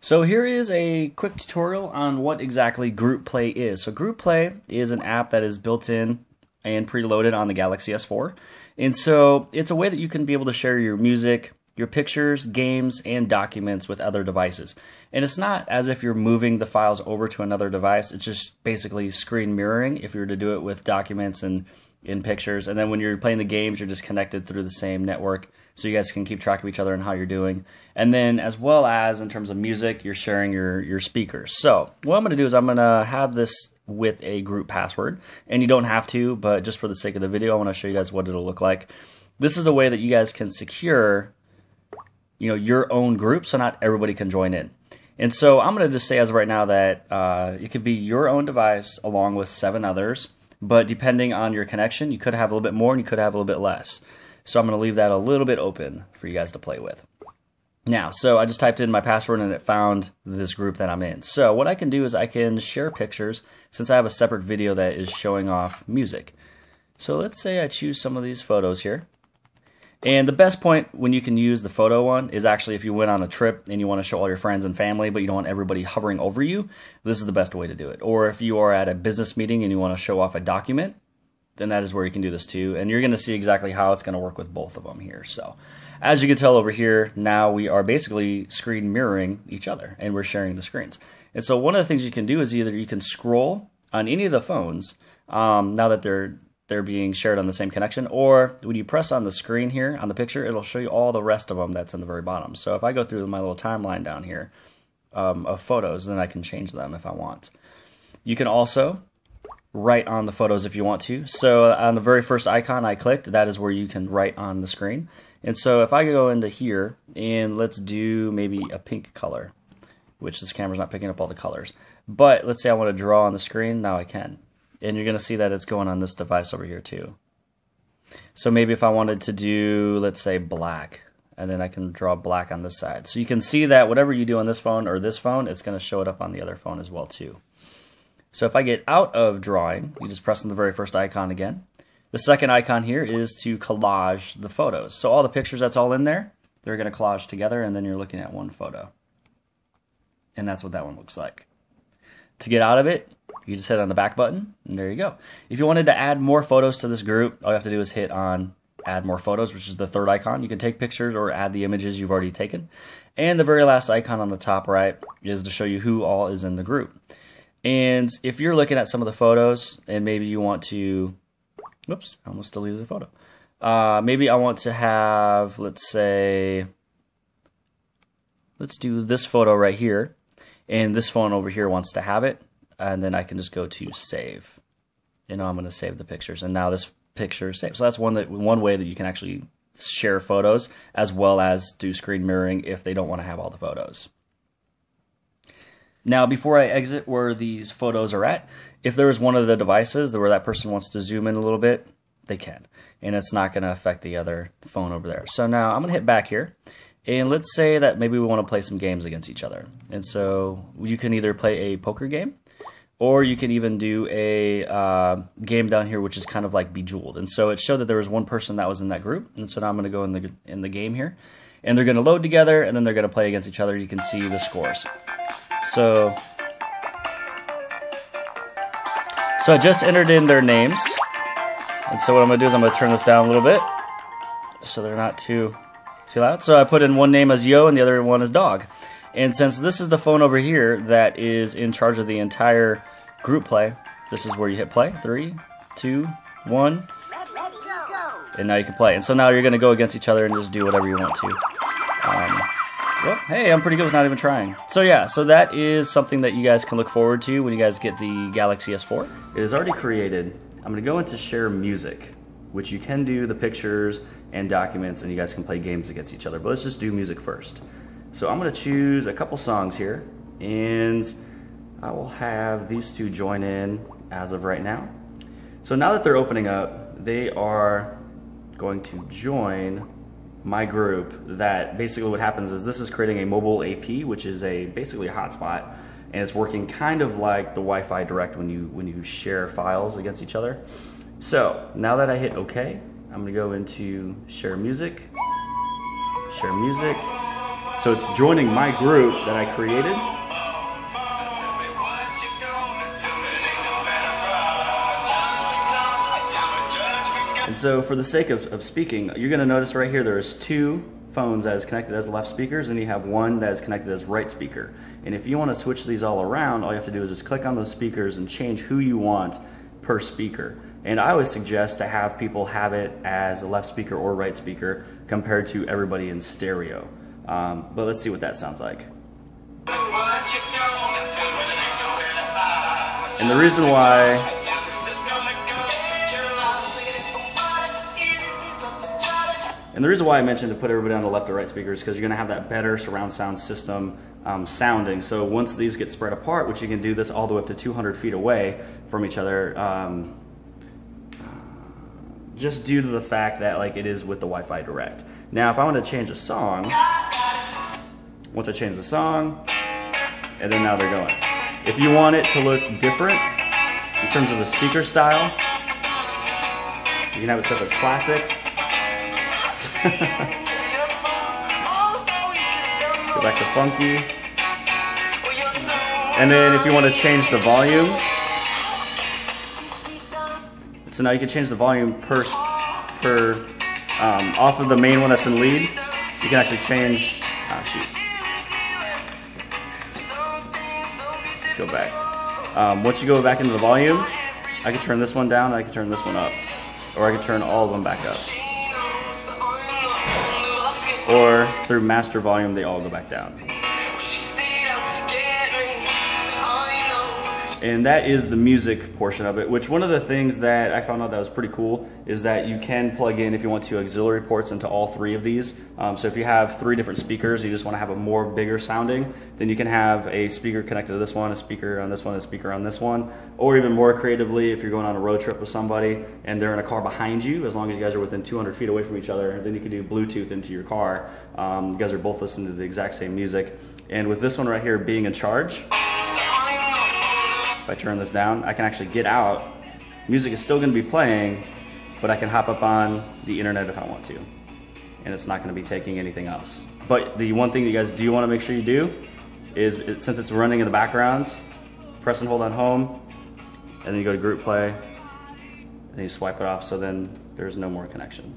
So here is a quick tutorial on what exactly Group Play is. So Group Play is an app that is built in and preloaded on the Galaxy S4. And so it's a way that you can be able to share your music, your pictures, games, and documents with other devices. And it's not as if you're moving the files over to another device. It's just basically screen mirroring if you were to do it with documents and in pictures. And then when you're playing the games, you're just connected through the same network so you guys can keep track of each other and how you're doing. And then as well as in terms of music, you're sharing your speakers. So what I'm going to do is I'm going to have this with a group password, and you don't have to, but just for the sake of the video, I want to show you guys what it'll look like. This is a way that you guys can secure your own group so not everybody can join in. And so I'm going to just say as of right now that it could be your own device along with 7 others, but depending on your connection, you could have a little bit more and you could have a little bit less. So I'm going to leave that a little bit open for you guys to play with. Now, so I just typed in my password and it found this group that I'm in. So what I can do is I can share pictures since I have a separate video that is showing off music. So let's say I choose some of these photos here. And the best point when you can use the photo one is actually if you went on a trip and you want to show all your friends and family, but you don't want everybody hovering over you, this is the best way to do it. Or if you are at a business meeting and you want to show off a document, then that is where you can do this too. And you're going to see exactly how it's going to work with both of them here. So as you can tell over here, now we are basically screen mirroring each other and we're sharing the screens. And so one of the things you can do is either you can scroll on any of the phones now that they're being shared on the same connection, or when you press on the screen here on the picture, it'll show you all the rest of them that's in the very bottom. So if I go through my little timeline down here of photos, then I can change them if I want. You can also write on the photos if you want to. So on the very first icon I clicked, that is where you can write on the screen. And so if I go into here and let's do maybe a pink color, which this camera's not picking up all the colors, but let's say I want to draw on the screen, now I can. And you're going to see that it's going on this device over here too. So maybe if I wanted to do, let's say black, and then I can draw black on this side. So you can see that whatever you do on this phone or this phone, it's going to show it up on the other phone as well too. So if I get out of drawing, you just press on the very first icon again. The second icon here is to collage the photos. So all the pictures that's all in there, they're going to collage together, and then you're looking at one photo. And that's what that one looks like. To get out of it, you just hit on the back button, and there you go. If you wanted to add more photos to this group, all you have to do is hit on Add More Photos, which is the third icon. You can take pictures or add the images you've already taken. And the very last icon on the top right is to show you who all is in the group. And if you're looking at some of the photos, and maybe you want to, whoops, I almost deleted the photo. Maybe I want to have, let's say, let's do this photo right here. And this phone over here wants to have it, and then I can just go to save. I'm going to save the pictures, and now this picture is saved. So that's one way that you can actually share photos as well as do screen mirroring if they don't want to have all the photos. Now, before I exit where these photos are at, if there is one of the devices where that person wants to zoom in a little bit, they can, and it's not going to affect the other phone over there. So now I'm going to hit back here. And let's say that maybe we want to play some games against each other. And so you can either play a poker game, or you can even do a game down here, which is kind of like Bejeweled. And so it showed that there was one person that was in that group. And so now I'm going to go in the game here. And they're going to load together, and then they're going to play against each other. You can see the scores. So I just entered in their names. And so what I'm going to do is I'm going to turn this down a little bit so they're not too loud. So I put in one name as Yo and the other one as Dog. And since this is the phone over here that is in charge of the entire group play, this is where you hit play. 3, 2, 1. And now you can play. And so now you're going to go against each other and just do whatever you want to. Well, hey, I'm pretty good with not even trying. So yeah, so that is something that you guys can look forward to when you guys get the Galaxy S4. It is already created. I'm going to go into share music, which you can do the pictures and documents, and you guys can play games against each other. But let's just do music first. So I'm going to choose a couple songs here, and I will have these two join in as of right now. So now that they're opening up, they are going to join my group. That basically what happens is this is creating a mobile AP, which is basically a hotspot, and it's working kind of like the Wi-Fi Direct when you share files against each other. So now that I hit OK, I'm going to go into share music. So it's joining my group that I created. And so for the sake of speaking, you're going to notice right here there's 2 phones that is connected as left speakers, and you have 1 that is connected as right speaker. And if you want to switch these all around, all you have to do is just click on those speakers and change who you want per speaker. And I always suggest to have people have it as a left speaker or right speaker compared to everybody in stereo. But let's see what that sounds like. And the reason why I mentioned to put everybody on the left or right speakers is because you're going to have that better surround sound system sounding. So once these get spread apart, which you can do this all the way up to 200 feet away from each other, just due to the fact that like it is with the Wi-Fi Direct. Now if I want to change a song, once I change the song, and then now they're going. If you want it to look different in terms of a speaker style, you can have it set as classic. Go back to funky. And then if you want to change the volume, so now you can change the volume per off of the main one that's in lead. You can actually change, go back. Once you go back into the volume, I can turn this one down and I can turn this one up. Or I can turn all of them back up. Or through master volume, they all go back down. And that is the music portion of it, which one of the things that I found out that was pretty cool is that you can plug in, if you want to, auxiliary ports into all 3 of these. So if you have 3 different speakers, you just want to have a more bigger sounding, then you can have a speaker connected to this one, a speaker on this one, a speaker on this one. Or even more creatively, if you're going on a road trip with somebody and they're in a car behind you, as long as you guys are within 200 feet away from each other, then you can do Bluetooth into your car. You guys are both listening to the exact same music. And with this one right here being in charge, if I turn this down, I can actually get out. Music is still going to be playing, but I can hop up on the internet if I want to. And it's not going to be taking anything else. But the one thing you guys do want to make sure you do is, since it's running in the background, press and hold on home, and then you go to group play, and then you swipe it off, so then there's no more connection.